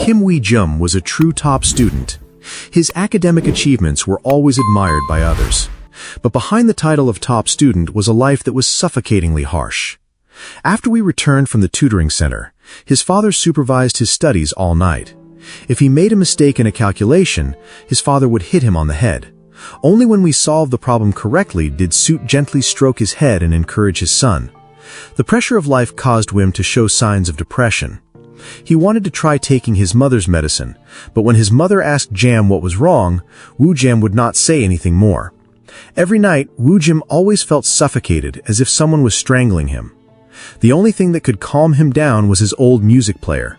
Kim Wee-jum was a true top student. His academic achievements were always admired by others. But behind the title of top student was a life that was suffocatingly harsh. After we returned from the tutoring center, his father supervised his studies all night. If he made a mistake in a calculation, his father would hit him on the head. Only when we solved the problem correctly did Suit gently stroke his head and encourage his son. The pressure of life caused Wim to show signs of depression. He wanted to try taking his mother's medicine, but when his mother asked Jam what was wrong, Woo-jam would not say anything more. Every night, Woo-jam always felt suffocated, as if someone was strangling him. The only thing that could calm him down was his old music player.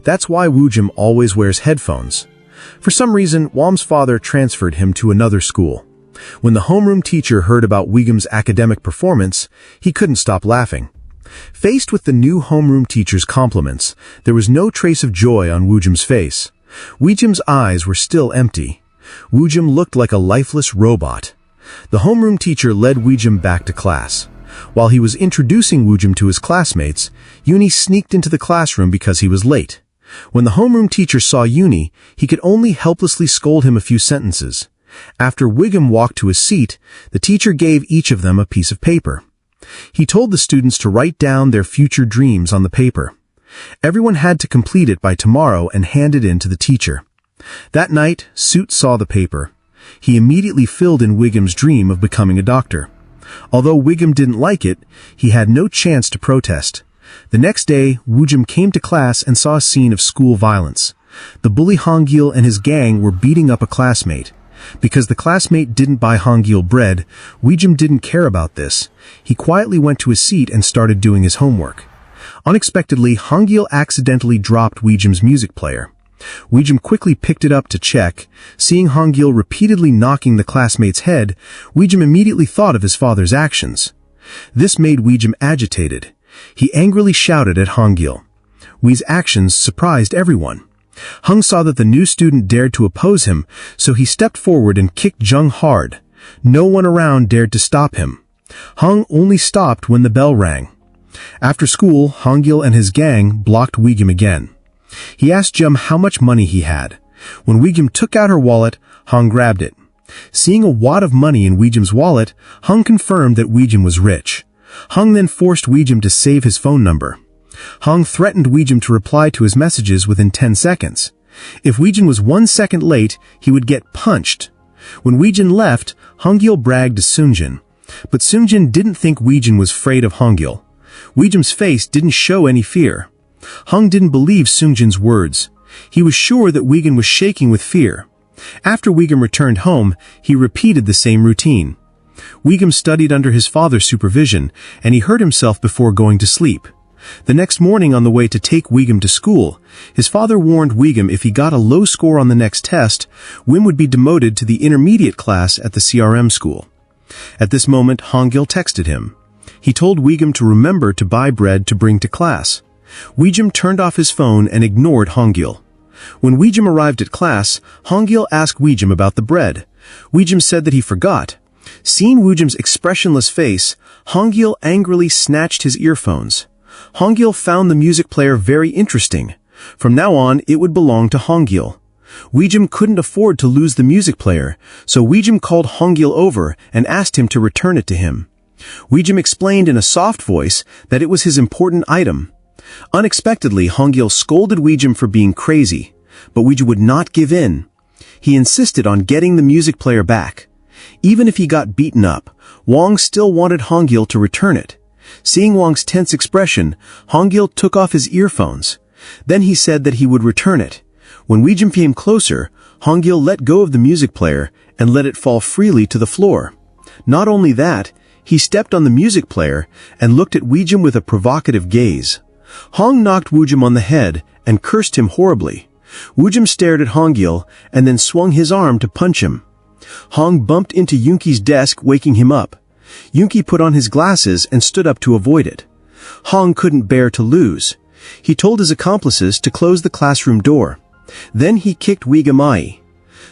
That's why Woo-jam always wears headphones. For some reason, Wam's father transferred him to another school. When the homeroom teacher heard about Wee-jam's academic performance, he couldn't stop laughing. Faced with the new homeroom teacher's compliments, there was no trace of joy on Woo-jam's face. Wee-jam's eyes were still empty. Woo-jam looked like a lifeless robot. The homeroom teacher led Wee-jam back to class. While he was introducing Woo-jam to his classmates, Yoonhee sneaked into the classroom because he was late. When the homeroom teacher saw Yoonhee, he could only helplessly scold him a few sentences. After Wee-jam walked to his seat, the teacher gave each of them a piece of paper. He told the students to write down their future dreams on the paper. Everyone had to complete it by tomorrow and hand it in to the teacher. That night, Suit saw the paper. He immediately filled in Wee-jam's dream of becoming a doctor. Although Wee-jam didn't like it, he had no chance to protest. The next day, Woo-jam came to class and saw a scene of school violence. The bully Hong-gil and his gang were beating up a classmate. Because the classmate didn't buy Hong-gil bread, Wee-jam didn't care about this. He quietly went to his seat and started doing his homework. Unexpectedly, Hong-gil accidentally dropped Wee-jam's music player. Wee-jam quickly picked it up to check. Seeing Hong-gil repeatedly knocking the classmate's head, Wee-jam immediately thought of his father's actions. This made Wee-jam agitated. He angrily shouted at Hong-gil. Wee's actions surprised everyone. Hung saw that the new student dared to oppose him, so he stepped forward and kicked Jung hard. No one around dared to stop him. Hung only stopped when the bell rang. After school, Hong-gil and his gang blocked Wee-jam again. He asked Jum how much money he had. When Wee-jam took out her wallet, Hung grabbed it. Seeing a wad of money in Wee-jam's wallet, Hung confirmed that Wee-jam was rich. Hung then forced Wee-jam to save his phone number. Hung threatened Wee-jam to reply to his messages within 10 seconds. If Wee-jam was 1 second late, he would get punched. When Wee-jam left, Hong-gil bragged to Seung-jin. But Seung-jin didn't think Wee-jam was afraid of Hong-gil. Wee-jam's face didn't show any fear. Hung didn't believe Seung-jin's words. He was sure that Wee-jam was shaking with fear. After Wee-jam returned home, he repeated the same routine. Wee-jam studied under his father's supervision, and he hurt himself before going to sleep. The next morning on the way to take Wee-jam to school, his father warned Wee-jam if he got a low score on the next test, Wim would be demoted to the intermediate class at the CRM school. At this moment, Hong-gil texted him. He told Wee-jam to remember to buy bread to bring to class. Wee-jam turned off his phone and ignored Hong-gil. When Wee-jam arrived at class, Hong-gil asked Wee-jam about the bread. Wee-jam said that he forgot. Seeing Wee-jam's expressionless face, Hong-gil angrily snatched his earphones. Hong-gil found the music player very interesting. From now on, it would belong to Hong-gil. Wee-jam couldn't afford to lose the music player, so Wee-jam called Hong-gil over and asked him to return it to him. Wee-jam explained in a soft voice that it was his important item. Unexpectedly, Hong-gil scolded Wee-jam for being crazy, but Wee-jam would not give in. He insisted on getting the music player back. Even if he got beaten up, Wang still wanted Hong-gil to return it. Seeing Wang's tense expression, Hong-gil took off his earphones. Then he said that he would return it. When Wee-jam came closer, Hong-gil let go of the music player and let it fall freely to the floor. Not only that, he stepped on the music player and looked at Wee-jam with a provocative gaze. Hong knocked Woo-jam on the head and cursed him horribly. Woo-jam stared at Hong-gil and then swung his arm to punch him. Hong bumped into Yoonhee's desk, waking him up. Yoonhee put on his glasses and stood up to avoid it. Hong couldn't bear to lose. He told his accomplices to close the classroom door. Then he kicked Wee-jam.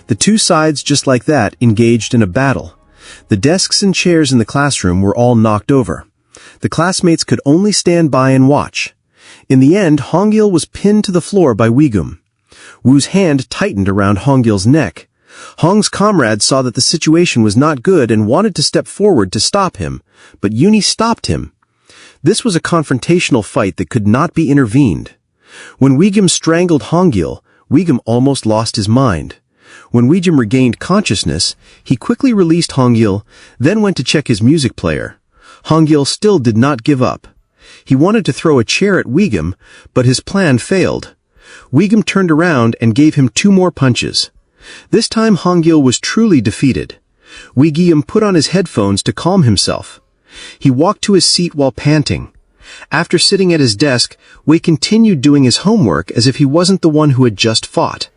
The two sides, just like that, engaged in a battle. The desks and chairs in the classroom were all knocked over. The classmates could only stand by and watch. In the end, Hong-gil was pinned to the floor by Wee-jam. Wu's hand tightened around Hongil's neck. Hong's comrade saw that the situation was not good and wanted to step forward to stop him, but Yoonhee stopped him. This was a confrontational fight that could not be intervened. When Weegum strangled Hongil, Weegum almost lost his mind. When Weegum regained consciousness, he quickly released Hongil, then went to check his music player. Hongil still did not give up. He wanted to throw a chair at Weegum, but his plan failed. Weegum turned around and gave him 2 more punches. This time Hongil was truly defeated. Weegum put on his headphones to calm himself. He walked to his seat while panting. After sitting at his desk, Wei continued doing his homework as if he wasn't the one who had just fought.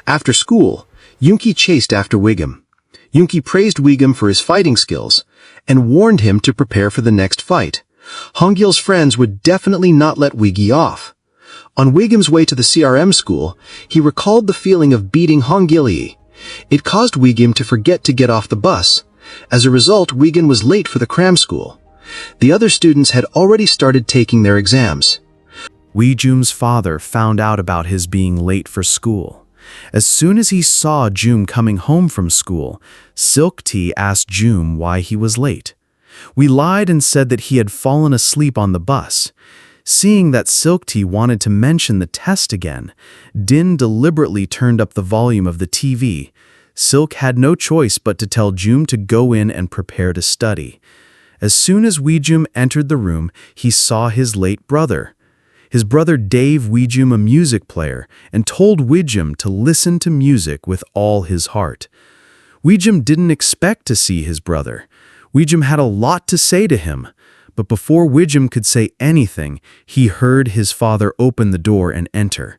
After school, Yoonhee chased after Weegum. Yoonhee praised Weegum for his fighting skills and warned him to prepare for the next fight. Hongil's friends would definitely not let Weegum off. On Weegum's way to the CRM school, he recalled the feeling of beating Hongil. It caused Weegum to forget to get off the bus. As a result, Weegum was late for the cram school. The other students had already started taking their exams. Weegum's father found out about his being late for school. As soon as he saw Jum coming home from school, Silk-T asked Jum why he was late. We lied and said that he had fallen asleep on the bus. Seeing that Silk-T wanted to mention the test again, Din deliberately turned up the volume of the TV. Silk had no choice but to tell Jum to go in and prepare to study. As soon as Weejum entered the room, he saw his late brother. His brother Dave Weejum a music player and told Weejum to listen to music with all his heart. Weejum didn't expect to see his brother. Weejum had a lot to say to him, but before Weejum could say anything, he heard his father open the door and enter.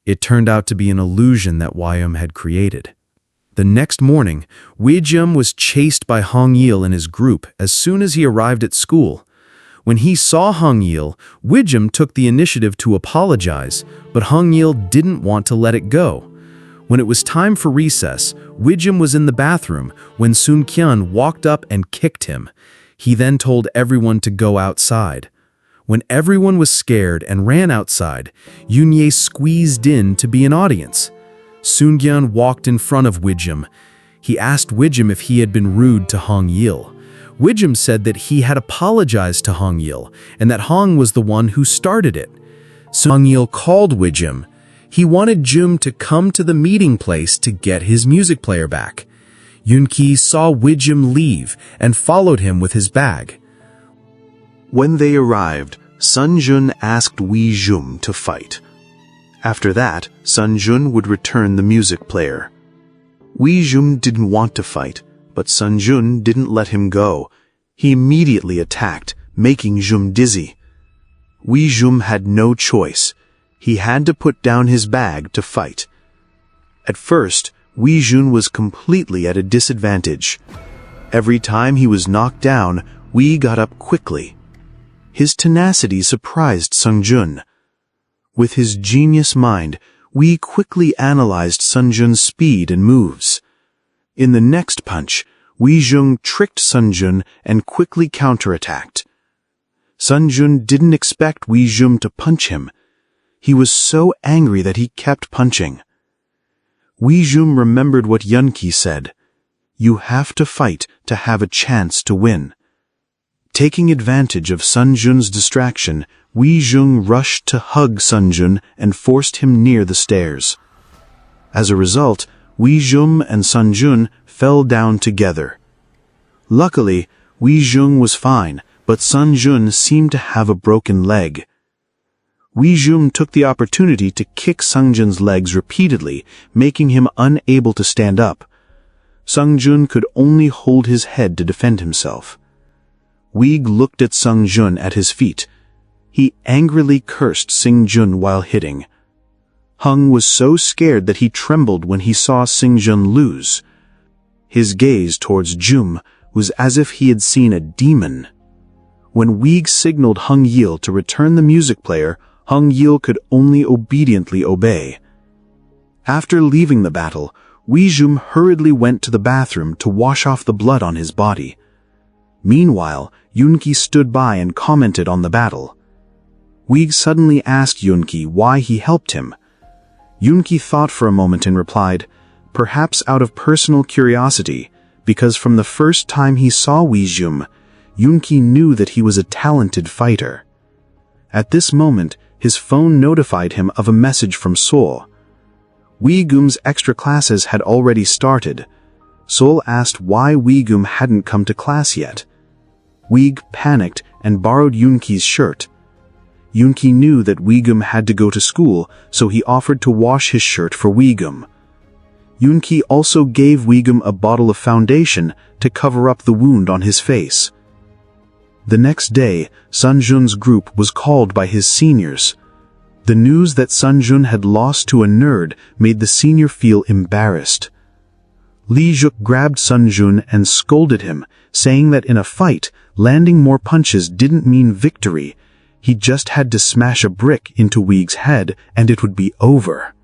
It turned out to be an illusion that Weejum had created. The next morning, Weejum was chased by Hong-il and his group as soon as he arrived at school. When he saw Hong-il, Weejum took the initiative to apologize, but Hong-il didn't want to let it go. When it was time for recess, Weejum was in the bathroom when Sun-kyun walked up and kicked him. He then told everyone to go outside. When everyone was scared and ran outside, Yoon-ye squeezed in to be an audience. Sun-kyun walked in front of Weejum. He asked Weejum if he had been rude to Hong-il. Weejum said that he had apologized to Hong-il and that Hong was the one who started it. Hong-il called Weejum. He wanted Jum to come to the meeting place to get his music player back. Yoon-ki saw Weejum leave and followed him with his bag. When they arrived, Sun-jun asked Weejum to fight. After that, Sun-jun would return the music player. Weejum didn't want to fight, but Sun-jun didn't let him go. He immediately attacked, making Jum dizzy. Weejum had no choice. He had to put down his bag to fight. At first, Weejum was completely at a disadvantage. Every time he was knocked down, Wee got up quickly. His tenacity surprised Sun-jun. With his genius mind, Wee quickly analyzed Sun-jun's speed and moves. In the next punch, Weejum tricked Sun-jun and quickly counterattacked. Sun-jun didn't expect Weejum to punch him. He was so angry that he kept punching. Weejum remembered what Yoon-ki said. You have to fight to have a chance to win. Taking advantage of Sun-jun's distraction, Weejum rushed to hug Sun-jun and forced him near the stairs. As a result, Weejum and Sun-jun fell down together. Luckily, Weejum was fine, but Sun-jun seemed to have a broken leg. Weejum took the opportunity to kick Sun-jun's legs repeatedly, making him unable to stand up. Sun-jun could only hold his head to defend himself. Weeg looked at Sun-jun at his feet. He angrily cursed Sing-jun while hitting. Hung was so scared that he trembled when he saw Sing-jun lose. His gaze towards Jum was as if he had seen a demon. When Weeg signaled Hung-il to return the music player, Hung-il could only obediently obey. After leaving the battle, Weejum hurriedly went to the bathroom to wash off the blood on his body. Meanwhile, Yoon-ki stood by and commented on the battle. Weeg suddenly asked Yoon-ki why he helped him. Yoonki thought for a moment and replied, perhaps out of personal curiosity, because from the first time he saw Wee-jum, Yoonki knew that he was a talented fighter. At this moment, his phone notified him of a message from Seol. Wee-gum's extra classes had already started. Seol asked why Wee-gum hadn't come to class yet. Wee panicked and borrowed Yoonki's shirt. Yoonki knew that Wee-gum had to go to school, so he offered to wash his shirt for Wee-gum. Yoonki also gave Wee-gum a bottle of foundation to cover up the wound on his face. The next day, Sunjun's group was called by his seniors. The news that Sunjun had lost to a nerd made the senior feel embarrassed. Lee Juk grabbed Sunjun and scolded him, saying that in a fight, landing more punches didn't mean victory. He just had to smash a brick into Wee's head and it would be over.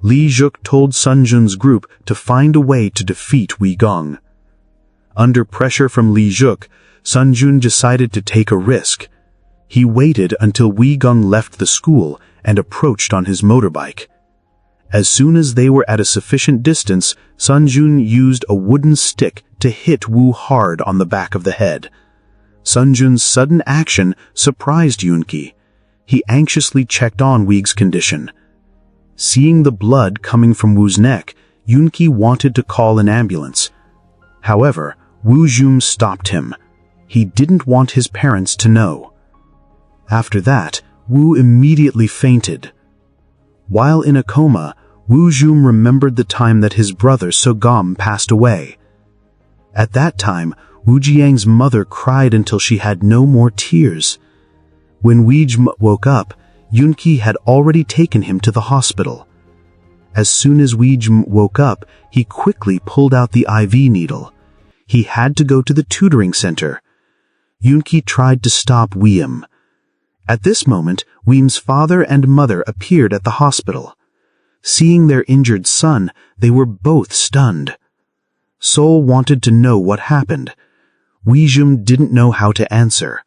Lee Juk told Sunjun's group to find a way to defeat Wee Gong. Under pressure from Lee Juk, Sunjun decided to take a risk. He waited until Wee Gong left the school and approached on his motorbike. As soon as they were at a sufficient distance, Sunjun used a wooden stick to hit Woo hard on the back of the head. Sunjun's sudden action surprised Yoonki. He anxiously checked on Wee's condition. Seeing the blood coming from Woo's neck, Yoonki wanted to call an ambulance. However, Woo-jum stopped him. He didn't want his parents to know. After that, Woo immediately fainted. While in a coma, Woo-jum remembered the time that his brother Sogam passed away. At that time, Woo-jiang's mother cried until she had no more tears. When Wee-jum woke up, Yoonki had already taken him to the hospital. As soon as Wee-jum woke up, he quickly pulled out the IV needle. He had to go to the tutoring center. Yoonki tried to stop Wee-jum. At this moment, Wee-jum's father and mother appeared at the hospital. Seeing their injured son, they were both stunned. Seol wanted to know what happened. Wee-jum didn't know how to answer.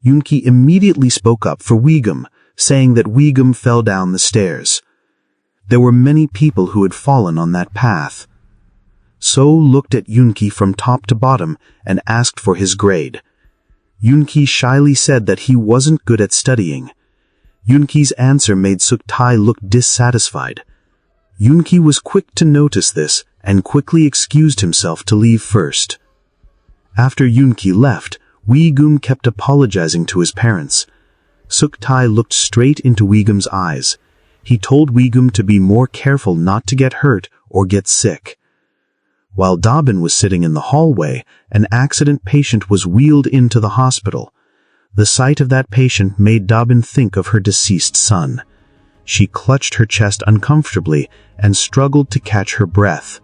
Yoonki immediately spoke up for Wee-jum, saying that Wee-jum fell down the stairs. There were many people who had fallen on that path. Seol looked at Yoonki from top to bottom and asked for his grade. Yoonki shyly said that he wasn't good at studying. Yoonki's answer made Suk-tae look dissatisfied. Yoonki was quick to notice this and quickly excused himself to leave first. After Yoonki left, Wee-gum kept apologizing to his parents. Suk-tae looked straight into Wee-gum's eyes. He told Wee-gum to be more careful not to get hurt or get sick. While Dabin was sitting in the hallway, an accident patient was wheeled into the hospital. The sight of that patient made Dabin think of her deceased son. She clutched her chest uncomfortably and struggled to catch her breath.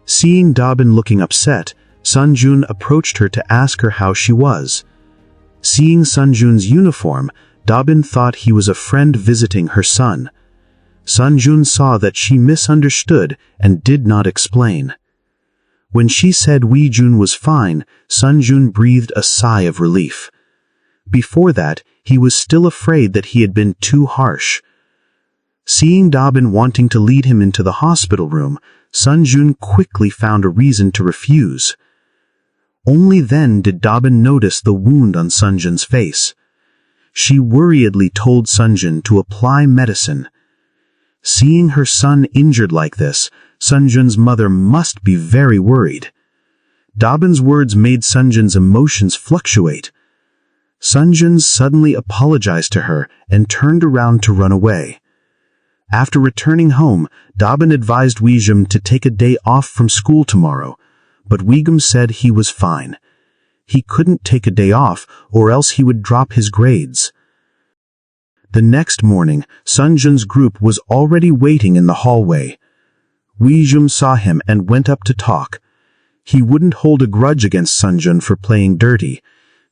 Seeing Dabin looking upset, Sunjun approached her to ask her how she was. Seeing Sunjun's uniform, Dabin thought he was a friend visiting her son. Sunjun saw that she misunderstood and did not explain. When she said Wee-jun was fine, Sunjun breathed a sigh of relief. Before that, he was still afraid that he had been too harsh. Seeing Dabin wanting to lead him into the hospital room, Sunjun quickly found a reason to refuse. Only then did Dabin notice the wound on Sunjun's face. She worriedly told Sunjun to apply medicine. Seeing her son injured like this, Sunjun's mother must be very worried. Dabin's words made Sunjun's emotions fluctuate. Sunjun suddenly apologized to her and turned around to run away. After returning home, Dabin advised Wee-jum to take a day off from school tomorrow, but Wee-jum said he was fine. He couldn't take a day off or else he would drop his grades. The next morning, Sunjun's group was already waiting in the hallway. Wee-jum saw him and went up to talk. He wouldn't hold a grudge against Sunjun for playing dirty.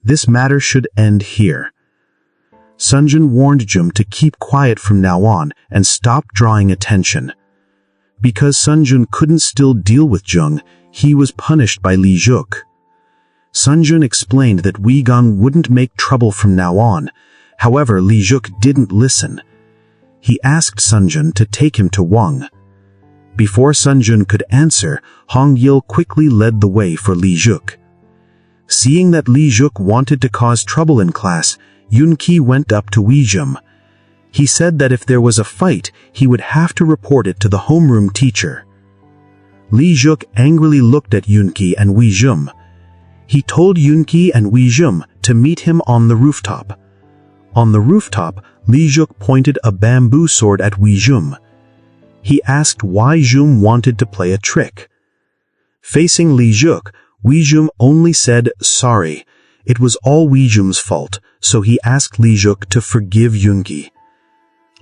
This matter should end here. Sunjun warned Jum to keep quiet from now on and stop drawing attention. Because Sunjun couldn't still deal with Jung, he was punished by Lee Juk. Sunjun explained that Wee-gong wouldn't make trouble from now on. However, Lee Juk didn't listen. He asked Sunjun to take him to Wang. Before Sunjun could answer, Hong Yil quickly led the way for Li Juk. Seeing that Li Juk wanted to cause trouble in class, Yun Ki went up to Wei Jum. He said that if there was a fight, he would have to report it to the homeroom teacher. Li Juk angrily looked at Yun Ki and Wei Jum. He told Yun Ki and Wei Jum to meet him on the rooftop. On the rooftop, Li Juk pointed a bamboo sword at Wei Jum. He asked why Jum wanted to play a trick. Facing Li Juk, Wei Jum only said sorry. It was all Wei Jum's fault, so he asked Li Juk to forgive Yun Ki.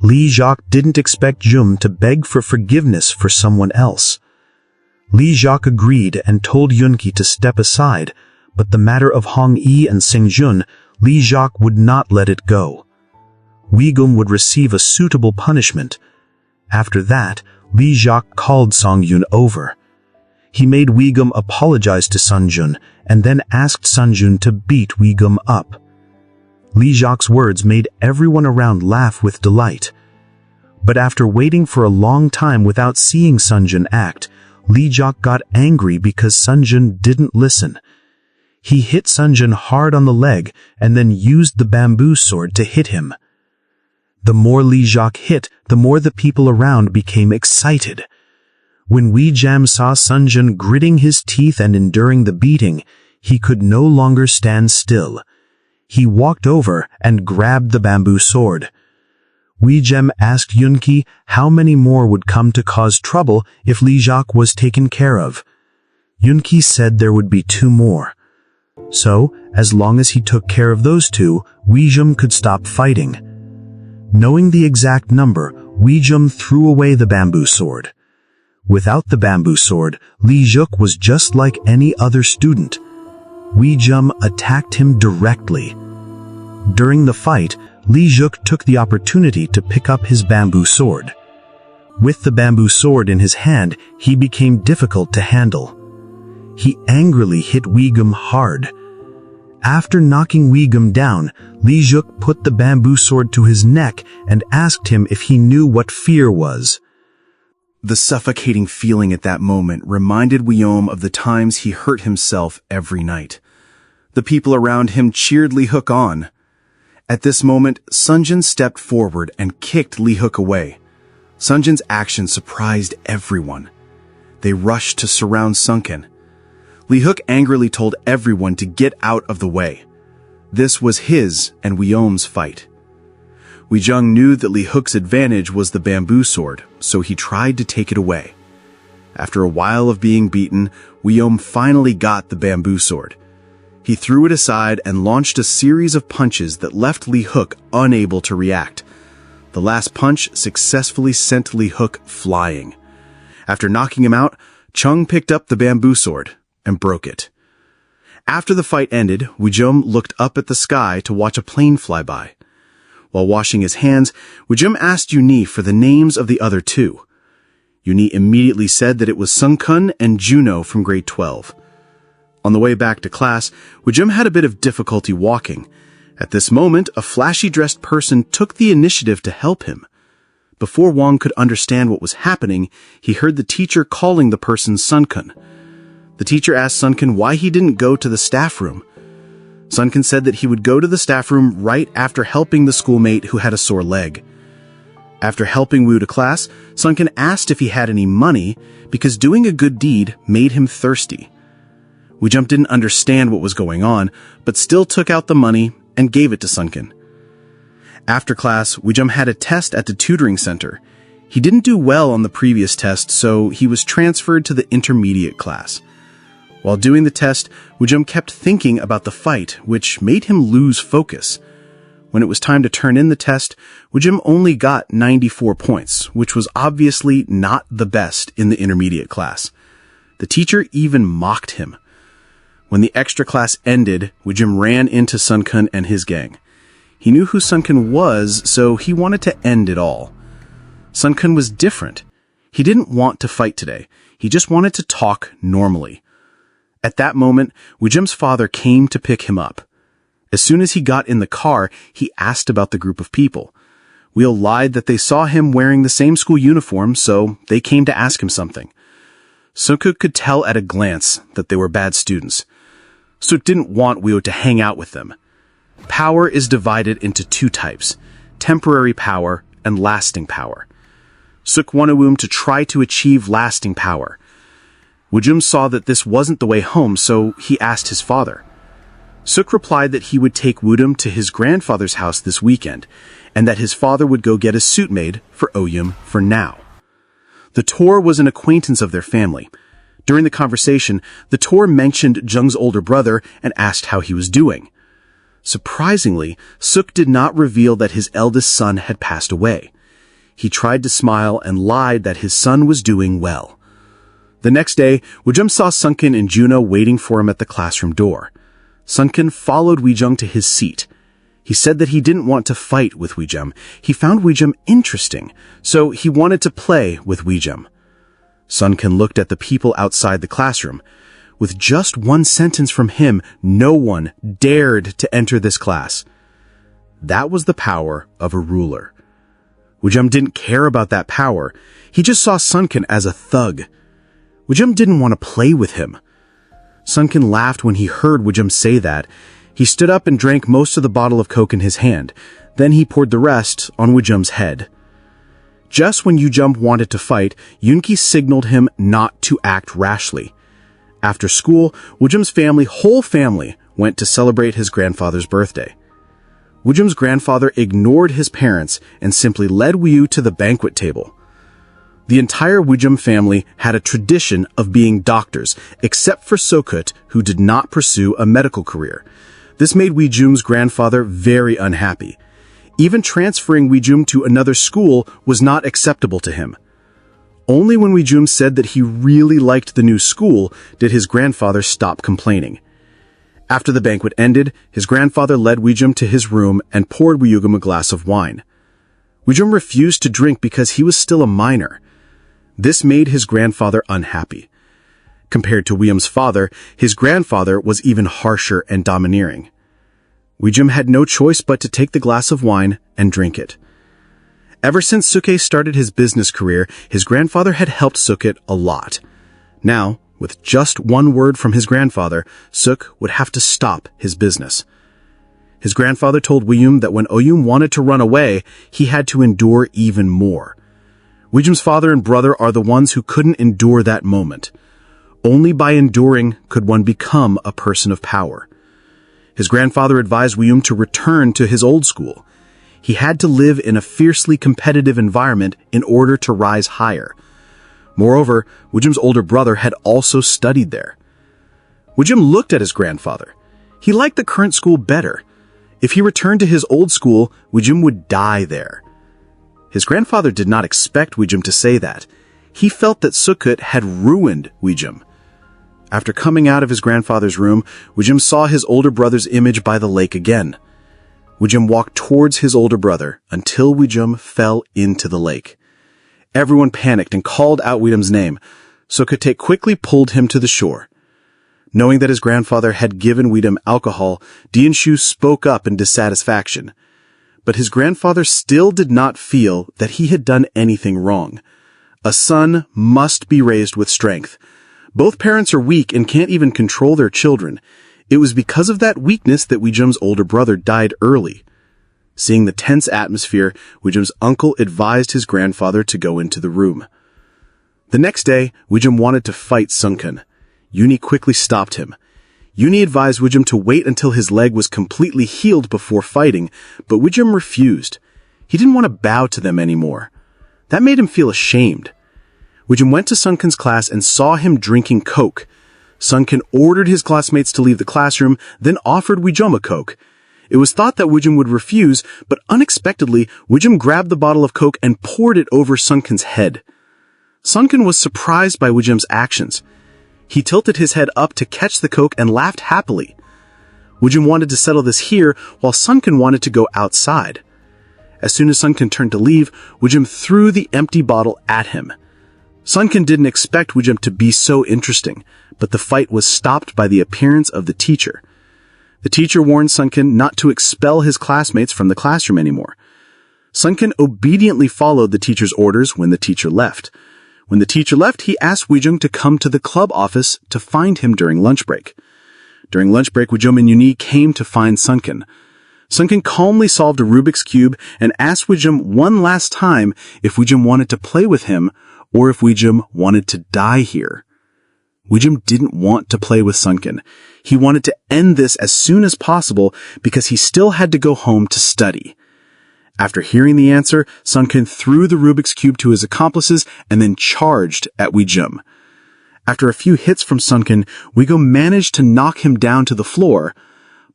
Li Juk didn't expect Jum to beg for forgiveness for someone else. Li Juk agreed and told Yun Ki to step aside, but the matter of Hong Yi and Sing Jun, Li Juk would not let it go. Wei Gum would receive a suitable punishment. After that, Li Juk called Song Yun over. He made Wei Gum apologize to Sun Jun and then asked Sun Jun to beat Wei Gum up. Li Juk's words made everyone around laugh with delight. But after waiting for a long time without seeing Sun Jun act, Li Juk got angry because Sun Jun didn't listen. He hit Sun Jun hard on the leg and then used the bamboo sword to hit him. The more Li Juk hit, the more the people around became excited. When Wei Jam saw Sun Jun gritting his teeth and enduring the beating, he could no longer stand still. He walked over and grabbed the bamboo sword. Wei Jam asked Yun Ki how many more would come to cause trouble if Li Juk was taken care of. Yun Ki said there would be 2 more. So, as long as he took care of those 2, Wei Jum could stop fighting. Knowing the exact number, Wei Jum threw away the bamboo sword. Without the bamboo sword, Li Juk was just like any other student. Wei Jum attacked him directly. During the fight, Li Juk took the opportunity to pick up his bamboo sword. With the bamboo sword in his hand, he became difficult to handle. He angrily hit Wei Gum hard. After knocking Wei Gum down, Li Juk put the bamboo sword to his neck and asked him if he knew what fear was. The suffocating feeling at that moment reminded Guillaume of the times he hurt himself every night. The people around him cheered Li Hook on. At this moment, Sunjun stepped forward and kicked Li Hook away. Sunjun's action surprised everyone. They rushed to surround Sunken. Li Hook angrily told everyone to get out of the way. This was his and Guillaume's fight. Wei Jung knew that Li Hook's advantage was the bamboo sword, so he tried to take it away. After a while of being beaten, Guillaume finally got the bamboo sword. He threw it aside and launched a series of punches that left Li Hook unable to react. The last punch successfully sent Li Hook flying. After knocking him out, Chung picked up the bamboo sword and broke it. After the fight ended, Wei Jum looked up at the sky to watch a plane fly by. While washing his hands, Wei Jum asked Uni for the names of the other 2. Uni immediately said that it was Sung-kun and Juno from grade 12. On the way back to class, Wei Jum had a bit of difficulty walking. At this moment, a flashy-dressed person took the initiative to help him. Before Wang could understand what was happening, he heard the teacher calling the person Sun-kun. The teacher asked Sunken why he didn't go to the staff room. Sunken said that he would go to the staff room right after helping the schoolmate who had a sore leg. After helping Wu to class, Sunken asked if he had any money because doing a good deed made him thirsty. Wei Jum didn't understand what was going on, but still took out the money and gave it to Sunken. After class, Wei Jum had a test at the tutoring center. He didn't do well on the previous test, so he was transferred to the intermediate class. While doing the test, Wei Jum kept thinking about the fight, which made him lose focus. When it was time to turn in the test, Wei Jum only got 94 points, which was obviously not the best in the intermediate class. The teacher even mocked him. When the extra class ended, Wei Jum ran into Sun-kun and his gang. He knew who Sun-kun was, so he wanted to end it all. Sun-kun was different. He didn't want to fight today. He just wanted to talk normally. At that moment, Wei Jum's father came to pick him up. As soon as he got in the car, he asked about the group of people. Wheel lied that they saw him wearing the same school uniform, so they came to ask him something. Sukuk could tell at a glance that they were bad students. Suk didn't want Wheel to hang out with them. Power is divided into two types: temporary power and lasting power. Suk wanted Woom to try to achieve lasting power. Woojum saw that this wasn't the way home, so he asked his father. Suk replied that he would take Woodum to his grandfather's house this weekend, and that his father would go get a suit made for Oyum for now. The Tor was an acquaintance of their family. During the conversation, the Tor mentioned Jung's older brother and asked how he was doing. Surprisingly, Suk did not reveal that his eldest son had passed away. He tried to smile and lied that his son was doing well. The next day, Woojum saw Sunken and Juno waiting for him at the classroom door. Sunken followed Weejung to his seat. He said that he didn't want to fight with Weejum. He found Weejum interesting, so he wanted to play with Weejum. Sunken looked at the people outside the classroom. With just one sentence from him, no one dared to enter this class. That was the power of a ruler. Woojum didn't care about that power. He just saw Sunken as a thug. Woojum didn't want to play with him. Sunken laughed when he heard Woojum say that. He stood up and drank most of the bottle of Coke in his hand. Then he poured the rest on Woojum's head. Just when Woojum wanted to fight, Yoonki signaled him not to act rashly. After school, Woojum's whole family, went to celebrate his grandfather's birthday. Woojum's grandfather ignored his parents and simply led Woo to the banquet table. The entire Woojum family had a tradition of being doctors, except for Sokut, who did not pursue a medical career. This made Woojum's grandfather very unhappy. Even transferring Woojum to another school was not acceptable to him. Only when Woojum said that he really liked the new school did his grandfather stop complaining. After the banquet ended, his grandfather led Woojum to his room and poured Woojum a glass of wine. Woojum refused to drink because he was still a minor. This made his grandfather unhappy. Compared to Woojum's father, his grandfather was even harsher and domineering. Woojum had no choice but to take the glass of wine and drink it. Ever since Suke started his business career, his grandfather had helped Sukit a lot. Now, with just one word from his grandfather, Suk would have to stop his business. His grandfather told Woojum that when Oyum wanted to run away, he had to endure even more. Woojum's father and brother are the ones who couldn't endure that moment. Only by enduring could one become a person of power. His grandfather advised Woojum to return to his old school. He had to live in a fiercely competitive environment in order to rise higher. Moreover, Woojum's older brother had also studied there. Woojum looked at his grandfather. He liked the current school better. If he returned to his old school, Woojum would die there. His grandfather did not expect Woojum to say that. He felt that Sukut had ruined Woojum. After coming out of his grandfather's room, Woojum saw his older brother's image by the lake again. Woojum walked towards his older brother until Woojum fell into the lake. Everyone panicked and called out Woojum's name. Sukut quickly pulled him to the shore. Knowing that his grandfather had given Woojum alcohol, Dianshu spoke up in dissatisfaction. But his grandfather still did not feel that he had done anything wrong. A son must be raised with strength. Both parents are weak and can't even control their children. It was because of that weakness that Woojum's older brother died early. Seeing the tense atmosphere, Woojum's uncle advised his grandfather to go into the room. The next day, Woojum wanted to fight Sunken. Yoongi quickly stopped him. Yoongi advised Woojum to wait until his leg was completely healed before fighting, but Woojum refused. He didn't want to bow to them anymore. That made him feel ashamed. Woojum went to Sunken's class and saw him drinking Coke. Sunken ordered his classmates to leave the classroom, then offered Woojum a Coke. It was thought that Woojum would refuse, but unexpectedly, Woojum grabbed the bottle of Coke and poured it over Sunken's head. Sunken was surprised by Woojum's actions. He tilted his head up to catch the Coke and laughed happily. Woojum wanted to settle this here, while Sunken wanted to go outside. As soon as Sunken turned to leave, Woojum threw the empty bottle at him. Sunken didn't expect Woojum to be so interesting, but the fight was stopped by the appearance of the teacher. The teacher warned Sunken not to expel his classmates from the classroom anymore. Sunken obediently followed the teacher's orders when the teacher left. When the teacher left, he asked Weejung to come to the club office to find him during lunch break. During lunch break, Weejum and Yuni came to find Sunken. Sunken calmly solved a Rubik's Cube and asked Weejum one last time if Weejum wanted to play with him or if Weejum wanted to die here. Weejum didn't want to play with Sunken. He wanted to end this as soon as possible because he still had to go home to study. After hearing the answer, Sunken threw the Rubik's Cube to his accomplices and then charged at Weejum. After a few hits from Sunken, Weejum managed to knock him down to the floor,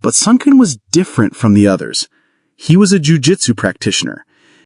but Sunken was different from the others. He was a jujitsu practitioner.